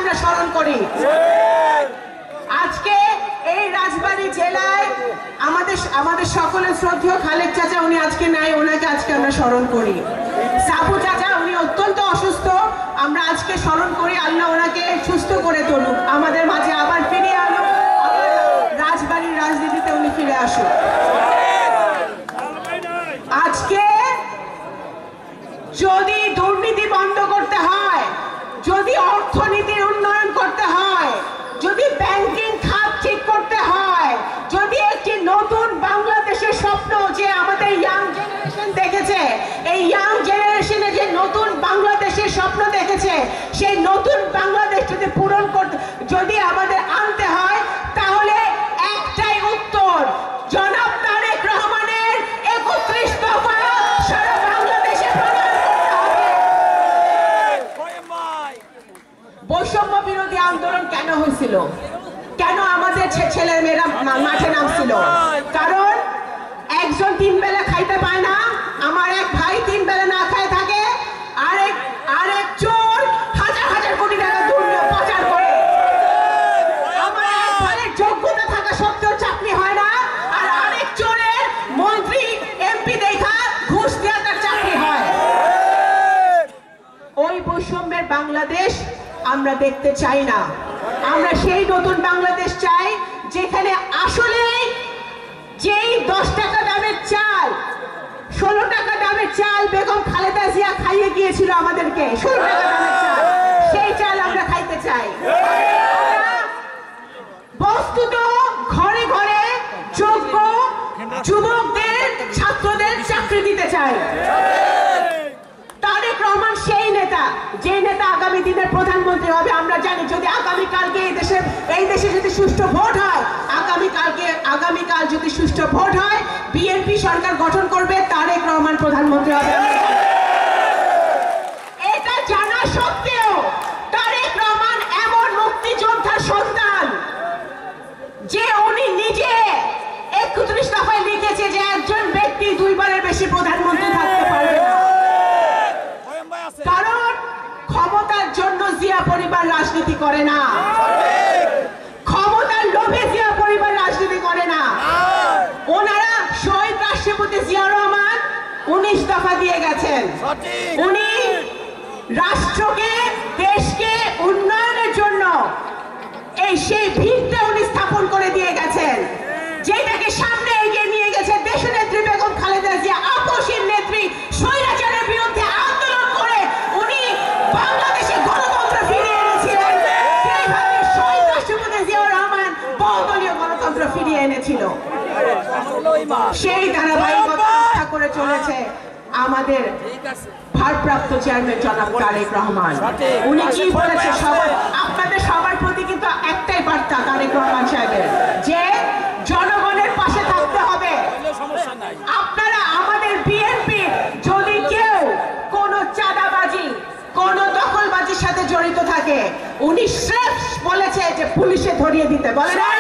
আমরা স্মরণ করি। আজকে এই রাজবাড়ী জেলায় আমাদের সকলের শ্রদ্ধেয় খালেক চাচা, উনি আজকে নাই, ওনাকে আজকে আমরা স্মরণ করি। সাবু চাচা উনি অত্যন্ত অসুস্থ, আমরা আজকে স্মরণ করি, আল্লাহ ওনাকে সুস্থ করে তুলুক, আমাদের মাঝে আবার ফিরে আনুক, রাজবাড়ির রাজনীতিতে উনি ফিরে আসুক। আজকে যদি দুর্নীতি বন্ধ করতে হয়, যদি অর্থনীতির উন্নয়ন করতে হয়, যদি ব্যাংকিং খাত ঠিক করতে হয়, যদি একটি নতুন বাংলাদেশের স্বপ্ন যে আমাদের ইয়াং জেনারেশন দেখেছে, এই ইয়াং জেনারেশনে যে নতুন বাংলাদেশের স্বপ্ন দেখেছে, সেই নতুন বাংলাদেশ যদি পূরণ করতে যদি আমাদের আনতে হয়, তাহলে একটাই উত্তর, জনাব তারেক রহমানের ৩১ দফা সারা বাংলাদেশে প্রণয়ন করতে হবে। বৈষম্য বিরোধী আন্দোলন কেন হয়েছিল? কেন আমাদের ছেলে মেয়েরা মাঠে নামছিল? কারণ একজন 3 বেলা খাইতে পায় না, আমার এক ভাই 3 বেলা না খায় থাকে, আরেক চোর হাজার হাজার কোটি টাকা পাচার করে, আমার এক ভাইয়ের যোগ্যতা থাকা সত্ত্বেও চাকরি হয় না, আর আরেক চোরের মন্ত্রী এমপি দেখা ঘুষ দেওয়া তার চাকরি হয়। ওই বৈষম্যের বাংলাদেশ আমরা দেখতে চাই না। আমরা সেই নতুন বাংলাদেশ চাই যেখানে আসলে যেই 10 টাকা দামের চাল, 16 টাকা দামের চাল বেগম খালেদা জিয়া খাইয়ে গিয়েছিল আমাদেরকে, 16 টাকা দামের চাল, সেই চাল আমরা খাইতে চাই। বস্তুত ঘরে ঘরে যোগ্য যুবকদের, ছাত্রদের চাকরি দিতে চাই। তারেক রহমান সেই নেতা, যে নেতা আগামী দিনের প্রধানমন্ত্রী হবে। আমরা জানি যদি আগামীকালকে এই দেশে যদি সুষ্ঠু ভোট হয়, আগামীকাল যদি সুষ্ঠু ভোট হয়, বিএনপি সরকার গঠন করবে, তারেক রহমান প্রধানমন্ত্রী হবে। এটা জানা সত্ত্বেও তারেক রহমান এমন মুক্তিযোদ্ধার সন্তান যে উনি নিজে ৩১ দফায় লিখেছে যে একজন ব্যক্তি 2 বারের বেশি প্রধানমন্ত্রী থাকতে পারবে না। কারণ ক্ষমতার জন্য জিয়া পরিবার রাজনীতি করে না, ক্ষমতার লোভে জিয়া পরিবার রাজনীতি করে না। ওনারা শহীদ রাষ্ট্রপতি জিয়া রহমান 19 দফা দিয়ে গেছেন, উনি রাষ্ট্রকে, দেশকে উন্নয়নের জন্য সেই ভিতটা উনি স্থাপন করে দিয়ে গেছেন, যেটাকে সামনে এগিয়ে নিয়ে গেছে দেশনেত্রী বেগম খালেদা জিয়া, আপসীর নেত্রী, স্বৈরাচারের বিরুদ্ধে আন্দোলন করে উনি বাংলাদেশে গণতন্ত্র ফিরিয়ে এনেছিলেন, সেইভাবে শহীদ রাষ্ট্রপতি জিয়াউর রহমান বহুদলীয় গণতন্ত্র ফিরিয়ে এনেছিল। সেই ধারাবাহিকতা রক্ষা করে চলেছে আমাদের ভারপ্রাপ্ত চেয়ারম্যান জনাব তারেক রহমান। উনি কি বলেছে, আপনাদের সবার প্রতি কিন্তু একটাই বার্তা তারেক রহমান সাহেবের, যে জনগণের পাশে থাকতে হবে। আপনারা আমাদের বিএনপি যদি কেউ কোনো চাঁদাবাজি, কোনো দখলবাজির সাথে জড়িত থাকে, উনি স্রেফ বলেছে যে পুলিশে ধরিয়ে দিতে, বলে নাই?